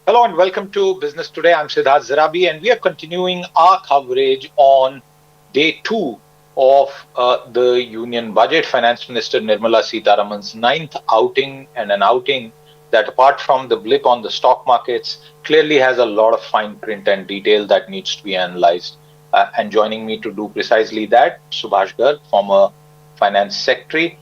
Hello and welcome to Business Today. I'm Siddharth Zarabi and we are continuing our coverage on day two of the Union Budget. Finance Minister Nirmala Sitharaman's ninth outing, and an outing that, apart from the blip on the stock markets, clearly has a lot of fine print and detail that needs to be analyzed. And joining me to do precisely that, Subhash Garg, former Finance Secretary,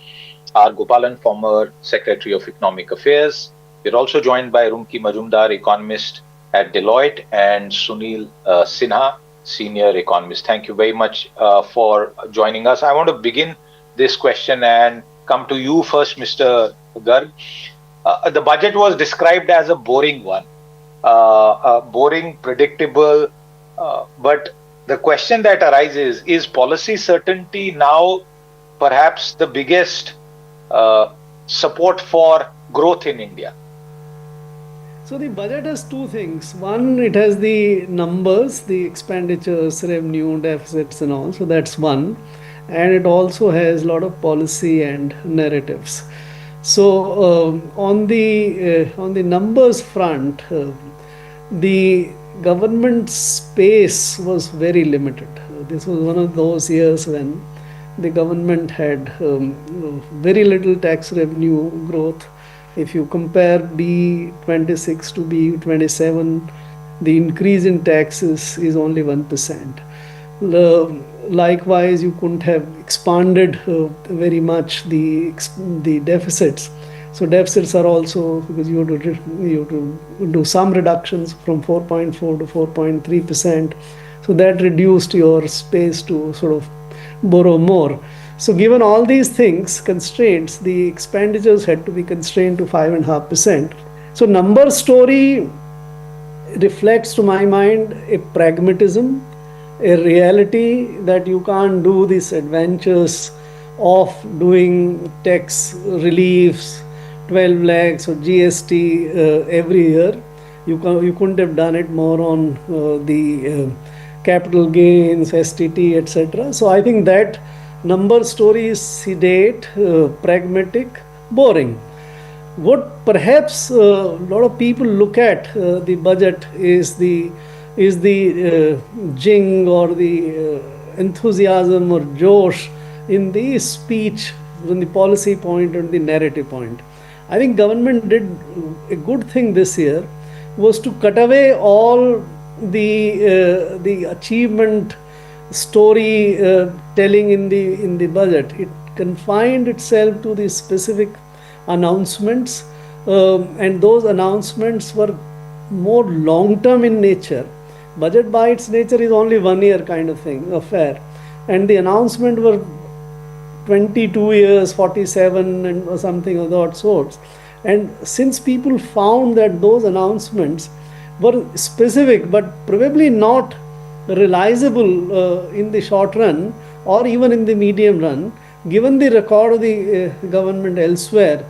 R. Gopalan, former Secretary of Economic Affairs. We're also joined by Rumki Mazumdar, economist at Deloitte, and Sunil Sinha, senior economist. Thank you very much for joining us. I want to begin this question and come to you first, Mr. Garg. The budget was described as a boring one, boring, predictable, but the question that arises is policy certainty now perhaps the biggest support for growth in India? So the budget has two things. One, it has the numbers, the expenditures, revenue, deficits and all. So that's one. And it also has a lot of policy and narratives. So on the numbers front, the government space was very limited. This was one of those years when the government had very little tax revenue growth. If you compare B26 to B27, the increase in taxes is only 1%. Likewise, you couldn't have expanded very much the deficits. So deficits are also, because you have to do some reductions from 4.4 to 4.3%. So that reduced your space to sort of borrow more. So given all these things, constraints, the expenditures had to be constrained to 5.5%. So number story reflects, to my mind, a pragmatism, a reality that you can't do these adventures of doing tax reliefs, 12 lakhs or GST every year. You couldn't have done it more on the capital gains, STT, etc. So I think that number story is sedate, pragmatic, boring. What perhaps a lot of people look at the budget is the jing or the enthusiasm or josh in the speech, in the policy point and the narrative point. I think government did a good thing this year, was to cut away all the achievement story telling in the budget. It confined itself to the specific announcements, and those announcements were more long-term in nature. Budget by its nature is only 1 year kind of thing, affair, and the announcement were 22 years, 47 and or something of that sorts. And since people found that those announcements were specific but probably not realizable in the short run or even in the medium run, given the record of the government elsewhere,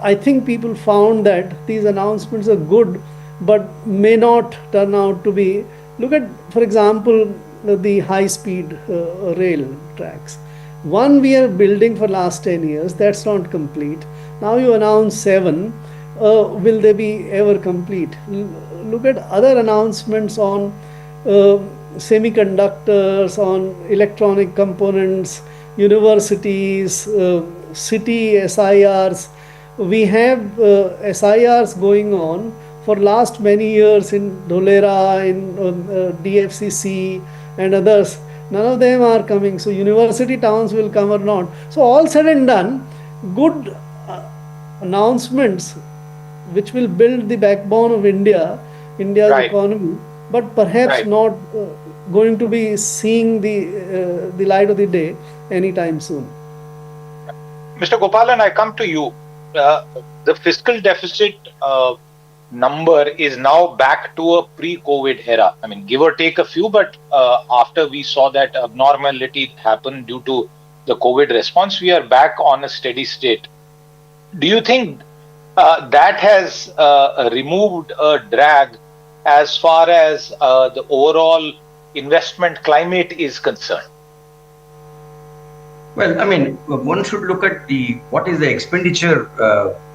I think people found that these announcements are good but may not turn out to be. Look at, for example, the high-speed rail tracks. One we are building for last 10 years, that's not complete. Now you announce 7, will they be ever complete? Look at other announcements on semiconductors, on electronic components, universities, city SIRs. We have SIRs going on for last many years in Dholera, in DFCC and others. None of them are coming. So university towns will come or not. So all said and done, good announcements which will build the backbone of India's right. economy, but perhaps right. not going to be seeing the light of the day anytime soon. Mr. Gopalan, I come to you. The fiscal deficit number is now back to a pre-COVID era. I mean, give or take a few, but after we saw that abnormality happen due to the COVID response, we are back on a steady state. Do you think that has removed a drag as far as the overall investment climate is concerned? Well, I mean, one should look at what is the expenditure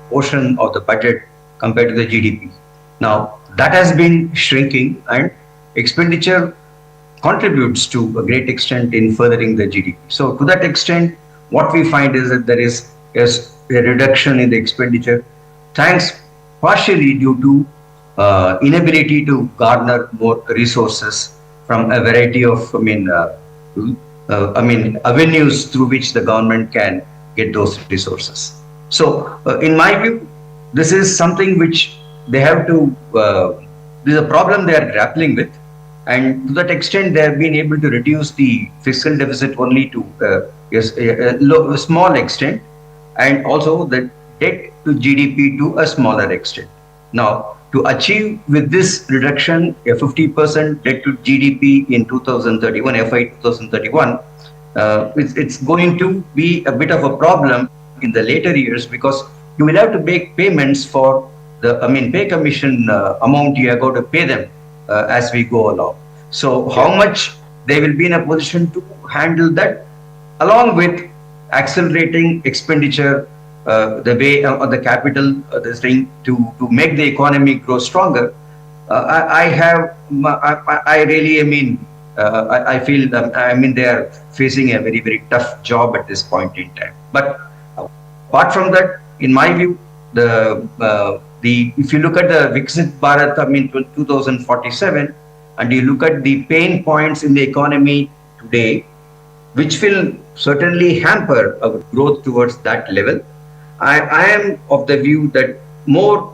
portion of the budget compared to the GDP. Now, that has been shrinking, and expenditure contributes to a great extent in furthering the GDP. So, to that extent, what we find is that there is a reduction in the expenditure, thanks partially due to inability to garner more resources from a variety of, avenues through which the government can get those resources. So, in my view, this is something which they have to. This is a problem they are grappling with, and to that extent, they have been able to reduce the fiscal deficit only to a small extent, and also the debt to GDP to a smaller extent. Now, to achieve with this reduction a 50% debt to GDP in 2031, FY 2031, it's going to be a bit of a problem in the later years, because you will have to make payments for the pay commission amount you are going to pay them as we go along. So how much they will be in a position to handle that, along with accelerating expenditure, the way on the capital, this thing to make the economy grow stronger. I feel they are facing a very, very tough job at this point in time. But apart from that, in my view, if you look at the Viksit Bharat, 2047, and you look at the pain points in the economy today, which will certainly hamper our growth towards that level, I am of the view that more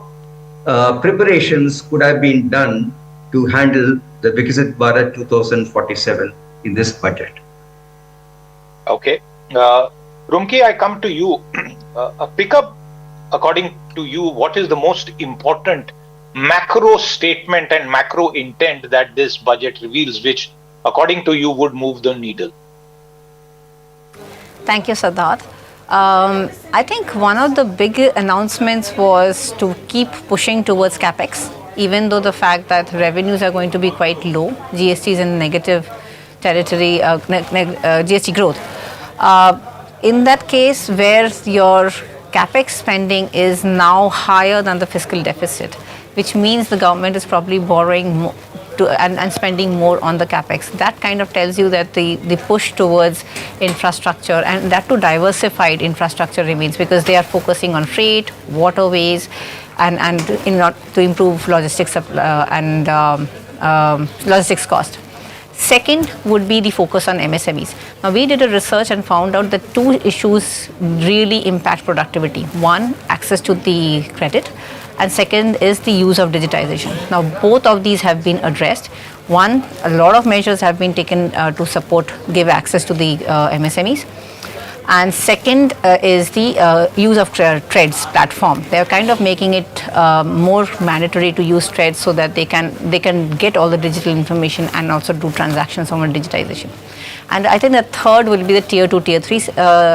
preparations could have been done to handle the Viksit Bharat 2047 in this budget. Okay. Rumki, I come to you. A pickup, according to you, what is the most important macro statement and macro intent that this budget reveals, which, according to you, would move the needle? Thank you, Siddharth. I think one of the big announcements was to keep pushing towards capex, even though the fact that revenues are going to be quite low, GST is in negative territory, GST growth. In that case, where your capex spending is now higher than the fiscal deficit, which means the government is probably borrowing more and spending more on the capex. That kind of tells you that the push towards infrastructure, and that to diversified infrastructure, remains, because they are focusing on freight, waterways, and to improve logistics and logistics cost. Second would be the focus on MSMEs. Now, we did a research and found out that two issues really impact productivity. One, access to the credit, and second is the use of digitization. Now, both of these have been addressed. One, a lot of measures have been taken to give access to the MSMEs. And second is the use of TREADS platform. They're kind of making it more mandatory to use TREADS so that they can get all the digital information and also do transactions on digitization. And I think the third will be the tier 2, tier 3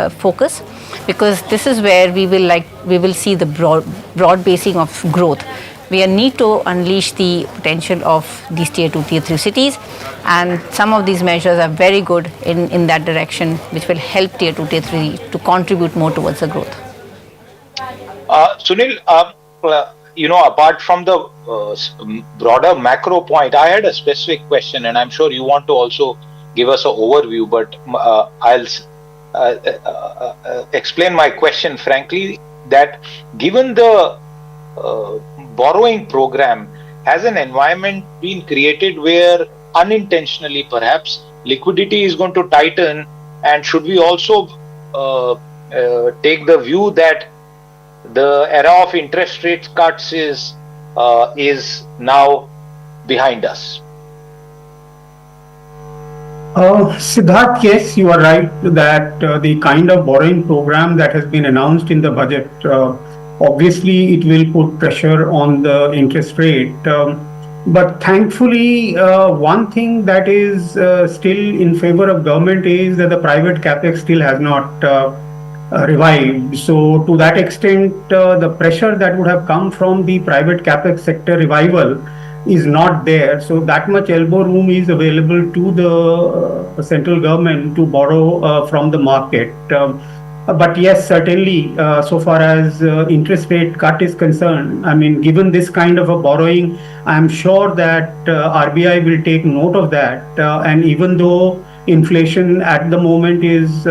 focus, because this is where we will see the broad basing of growth. We need to unleash the potential of these tier 2, tier 3 cities, and some of these measures are very good in that direction, which will help tier 2, tier 3 to contribute more towards the growth. Sunil, apart from the broader macro point, I had a specific question, and I'm sure you want to also give us an overview, but I'll explain my question frankly, that given the borrowing program, has an environment been created where unintentionally perhaps liquidity is going to tighten, and should we also take the view that the era of interest rate cuts is now behind us? Siddharth, yes, you are right that the kind of borrowing program that has been announced in the budget, obviously it will put pressure on the interest rate. But thankfully, one thing that is still in favor of government is that the private capex still has not revived. So to that extent, the pressure that would have come from the private capex sector revival is not there. So that much elbow room is available to the central government to borrow from the market. But yes, certainly, so far as interest rate cut is concerned, I mean, given this kind of a borrowing, I'm sure that RBI will take note of that. And even though inflation at the moment is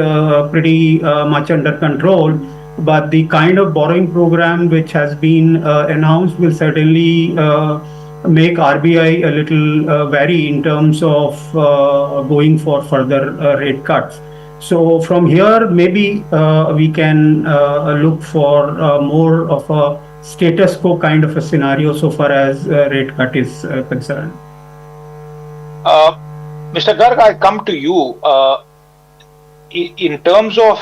pretty much under control, but the kind of borrowing program which has been announced will certainly make RBI a little wary in terms of going for further rate cuts. So from here, maybe we can look for more of a status quo kind of a scenario so far as rate cut is concerned. Mr. Garg, I come to you. In terms of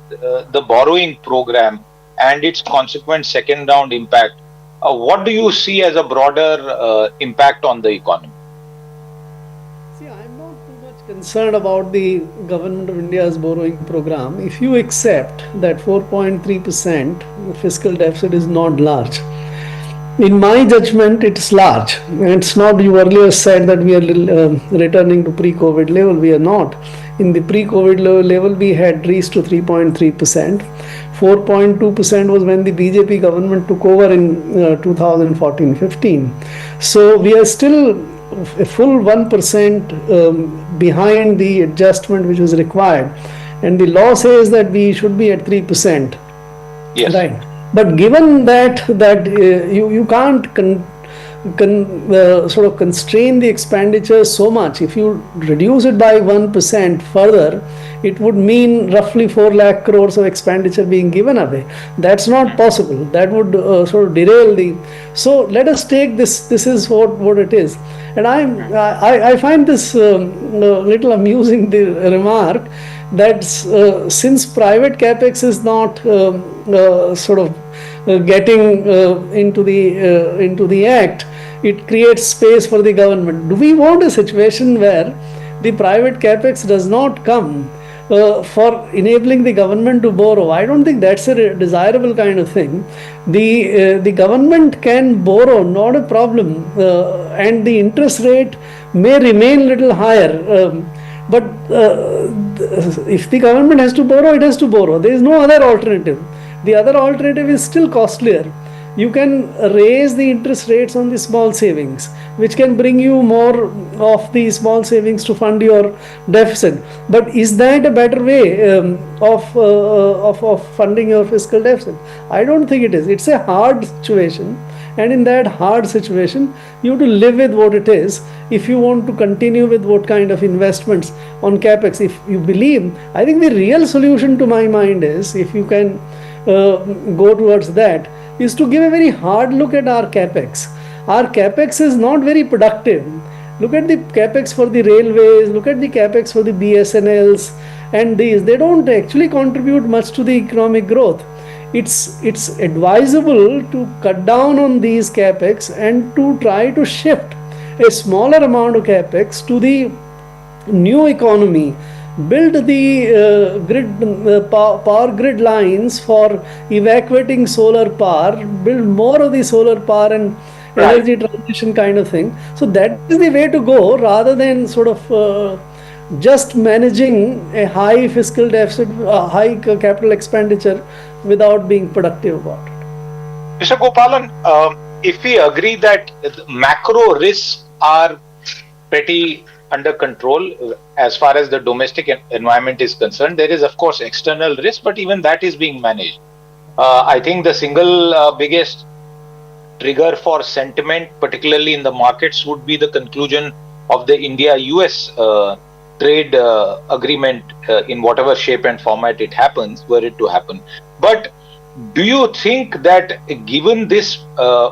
the borrowing program and its consequent second round impact, what do you see as a broader impact on the economy? See, I'm not too much concerned about the Government of India's borrowing program. If you accept that 4.3% fiscal deficit is not large, in my judgment, it's large. It's not, you earlier said that we are returning to pre-COVID level. We are not. In the pre-COVID level, we had reached to 3.3%. 4.2% was when the BJP government took over in 2014-15. So we are still a full 1% behind the adjustment which was required. And the law says that we should be at 3%. Yes. Right. But given that you can't sort of constrain the expenditure so much, if you reduce it by 1% further, it would mean roughly 4 lakh crores of expenditure being given away. That's not possible. That would sort of derail the. So let us take this. This is what it is. And I find this little amusing, the remark that since private capex is not sort of getting into the act, it creates space for the government. Do we want a situation where the private capex does not come for enabling the government to borrow? I don't think that's a desirable kind of thing. The government can borrow, not a problem, and the interest rate may remain little higher. But if the government has to borrow, it has to borrow. There is no other alternative. The other alternative is still costlier. You can raise the interest rates on the small savings, which can bring you more of the small savings to fund your deficit. But is that a better way of funding your fiscal deficit? I don't think it is. It's a hard situation. And in that hard situation, you have to live with what it is. If you want to continue with what kind of investments on capex, if you believe, I think the real solution to my mind is, if you can go towards that, is to give a very hard look at our capex. Our capex is not very productive. Look at the capex for the railways, look at the capex for the BSNLs and these. They don't actually contribute much to the economic growth. It's advisable to cut down on these capex and to try to shift a smaller amount of capex to the new economy. Build the power grid lines for evacuating solar power, build more of the solar power and energy transition kind of thing. So that is the way to go, rather than sort of just managing a high fiscal deficit, high capital expenditure without being productive about it. Mr. Gopalan, if we agree that macro risks are pretty under control as far as the domestic environment is concerned, there is of course external risk, but even that is being managed. I think the single biggest trigger for sentiment, particularly in the markets, would be the conclusion of the India-US trade agreement in whatever shape and format it happens, were it to happen. But do you think that given this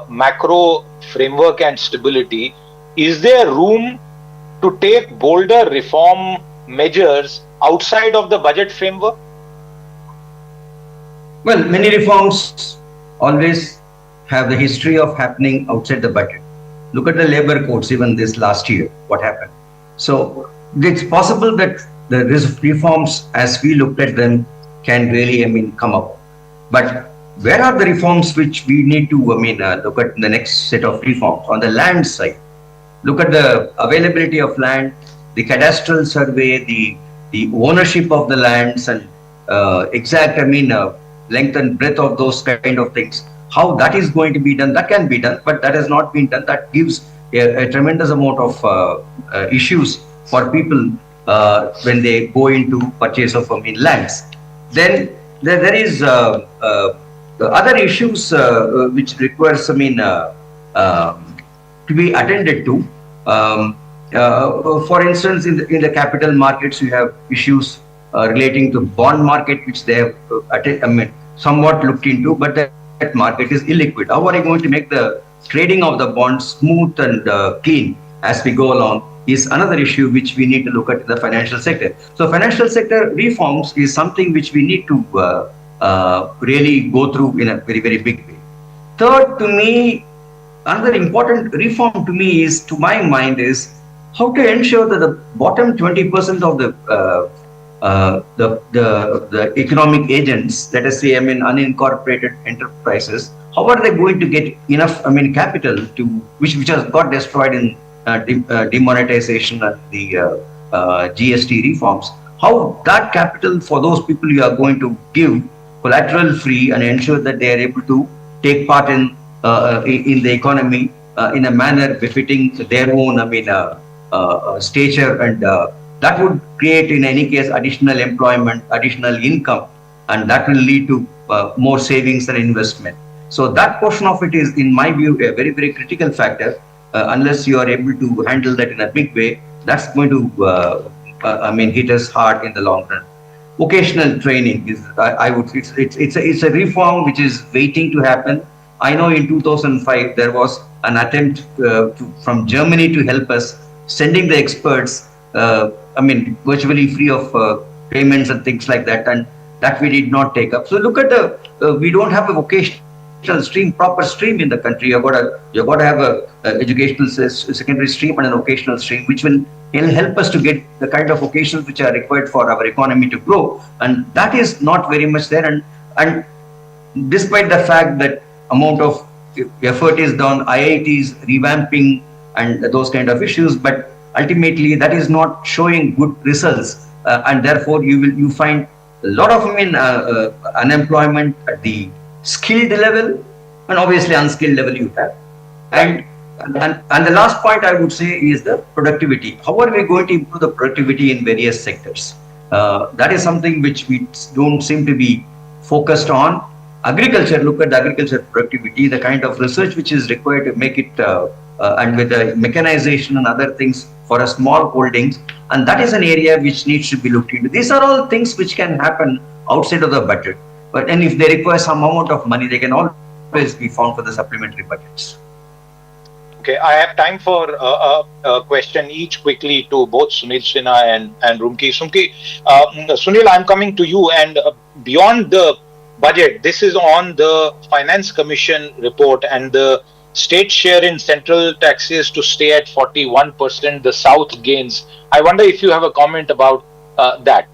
macro framework and stability, is there room to take bolder reform measures outside of the budget framework? Well, many reforms always have the history of happening outside the budget. Look at the labor codes, even this last year, what happened. So it's possible that the reforms, as we looked at them, can really, come up. But where are the reforms which we need to, look at the next set of reforms on the land side? Look at the availability of land, the cadastral survey, the ownership of the lands, and exact, length and breadth of those kind of things. How that is going to be done, that can be done, but that has not been done. That gives a tremendous amount of issues for people when they go into purchase of lands. Then there is the other issues which requires to be attended to. For instance, in the capital markets, you have issues relating to bond market, which they have somewhat looked into, but that market is illiquid. How are you going to make the trading of the bonds smooth and clean as we go along is another issue which we need to look at in the financial sector. So financial sector reforms is something which we need to really go through in a very, very big way. Third, to me, another important reform to my mind is how to ensure that the bottom 20% of the economic agents, let us say, unincorporated enterprises, how are they going to get enough, capital to which has got destroyed in demonetization and the GST reforms? How that capital for those people you are going to give collateral free and ensure that they are able to take part in the economy in a manner befitting their own, stature, and that would create, in any case, additional employment, additional income, and that will lead to more savings and investment. So that portion of it is, in my view, a very, very critical factor. Unless you are able to handle that in a big way, that's going to, hit us hard in the long run. Vocational training is, it's a reform which is waiting to happen. I know in 2005 there was an attempt from Germany to help us, sending the experts, virtually free of payments and things like that, and that we did not take up. So look at we don't have a vocational proper stream in the country. You've got to have a educational secondary stream and an vocational stream, which will help us to get the kind of vocations which are required for our economy to grow, and that is not very much there. And despite the fact that amount of effort is done, IITs revamping and those kind of issues, but ultimately that is not showing good results, and therefore you find a lot of unemployment at the skilled level, and obviously unskilled level you have. And the last point I would say is the productivity. How are we going to improve the productivity in various sectors? That is something which we don't seem to be focused on. Agriculture, look at the agriculture productivity, the kind of research which is required to make it, and with the mechanization and other things for a small holdings, and that is an area which needs to be looked into. These are all things which can happen outside of the budget, and if they require some amount of money, they can always be found for the supplementary budgets. Okay, I have time for a question each quickly to both Sunil Sinha and Rumki. Sunil, I'm coming to you, and beyond the budget, this is on the Finance Commission report, and the state share in central taxes to stay at 41%, the South gains. I wonder if you have a comment about that.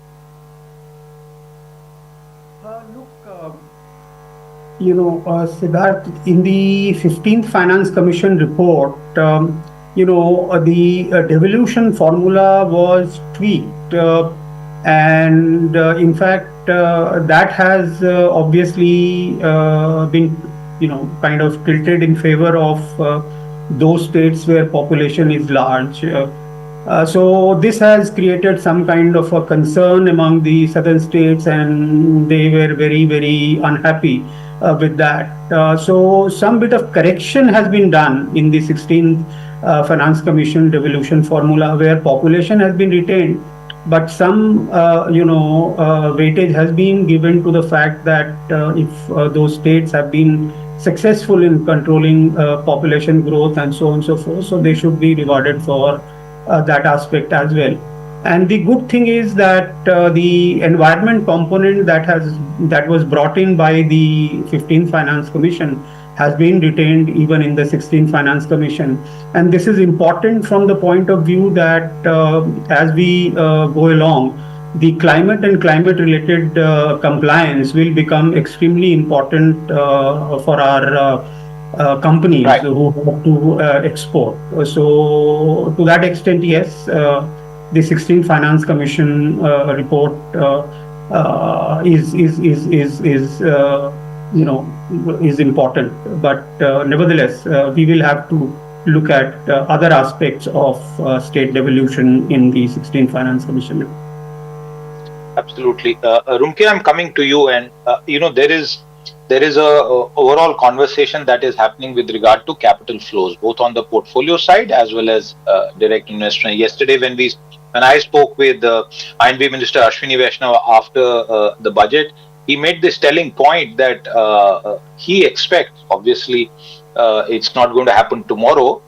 Siddharth, in the 15th Finance Commission report, the devolution formula was tweaked, and in fact, that has obviously been, kind of tilted in favor of those states where population is large. So this has created some kind of a concern among the southern states, and they were very, very unhappy with that. So some bit of correction has been done in the 16th Finance Commission devolution formula, where population has been retained, but some weightage has been given to the fact that if those states have been successful in controlling population growth and so on and so forth, so they should be rewarded for that aspect as well. And the good thing is that the environment component that was brought in by the 15th Finance Commission has been retained even in the 16th Finance Commission. And this is important from the point of view that as we go along, the climate and climate-related compliance will become extremely important for our companies, right, who have to export. So to that extent, yes, the 16th Finance Commission report is important. But nevertheless, we will have to look at other aspects of state devolution in the 16th Finance Commission. Absolutely. Rumki, I'm coming to you, and there is a overall conversation that is happening with regard to capital flows, both on the portfolio side as well as direct investment. Yesterday, when I spoke with INB Minister Ashwini Vaishnav after the budget, he made this telling point that he expects, obviously, it's not going to happen tomorrow,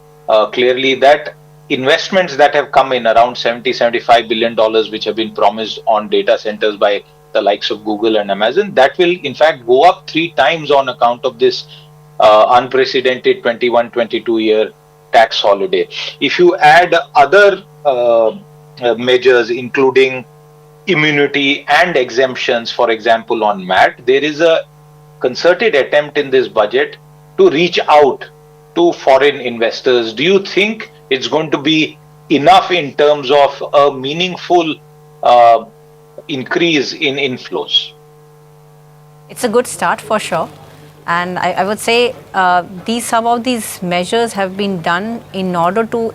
clearly, that investments that have come in around $75 billion, which have been promised on data centers by the likes of Google and Amazon, that will in fact go up 3 times on account of this unprecedented 21-22 year tax holiday. If you add other measures, including immunity and exemptions, for example, on MAT, there is a concerted attempt in this budget to reach out to foreign investors. Do you think it's going to be enough in terms of a meaningful increase in inflows? It's a good start for sure. And I would say some of these measures have been done in order to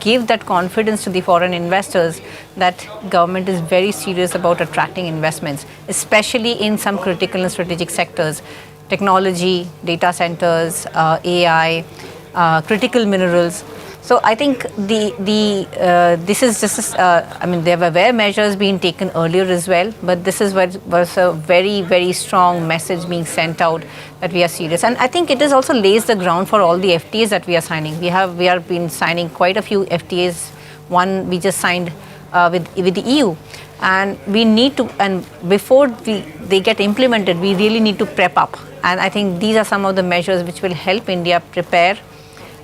give that confidence to the foreign investors that government is very serious about attracting investments, especially in some critical and strategic sectors, technology, data centers, AI, critical minerals. So I think this is just, there were measures being taken earlier as well, but this is what was a very, very strong message being sent out that we are serious. And I think it is also lays the ground for all the FTAs that we are signing. We have been signing quite a few FTAs. One we just signed with the EU. And we need to, and before they get implemented, we really need to prep up. And I think these are some of the measures which will help India prepare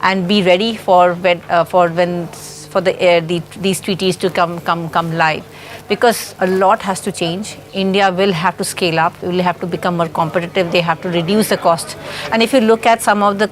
and be ready for these treaties to come live, because a lot has to change. India will have to scale up, will have to become more competitive, they have to reduce the cost. And if you look at some of the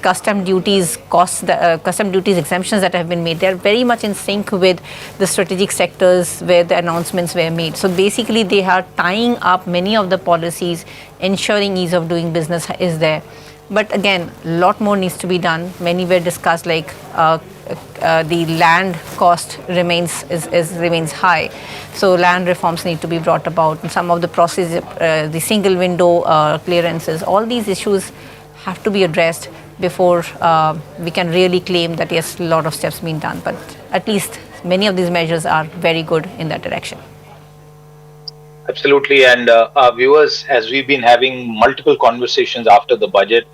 custom duties exemptions that have been made, they are very much in sync with the strategic sectors where the announcements were made. So basically they are tying up many of the policies, ensuring ease of doing business is there. But again, a lot more needs to be done. Many were discussed, like the land cost remains high. So land reforms need to be brought about. And some of the process, the single window clearances, all these issues have to be addressed before we can really claim that yes, a lot of steps being done. But at least many of these measures are very good in that direction. Absolutely. And our viewers, as we've been having multiple conversations after the budget,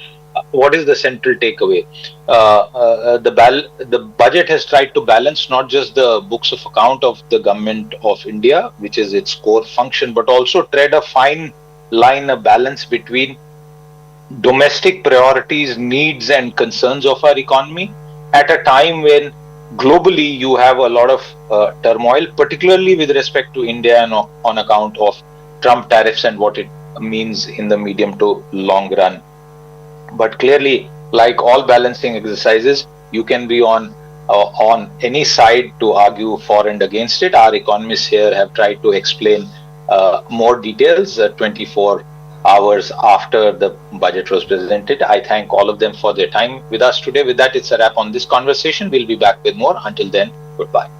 what is the central takeaway? The budget has tried to balance not just the books of account of the government of India, which is its core function, but also tread a fine line, a balance between domestic priorities, needs and concerns of our economy at a time when globally you have a lot of turmoil, particularly with respect to India and on account of Trump tariffs and what it means in the medium to long run. But clearly, like all balancing exercises, you can be on any side to argue for and against it. Our economists here have tried to explain more details 24 hours after the budget was presented. I thank all of them for their time with us today. With that, it's a wrap on this conversation. We'll be back with more. Until then, goodbye.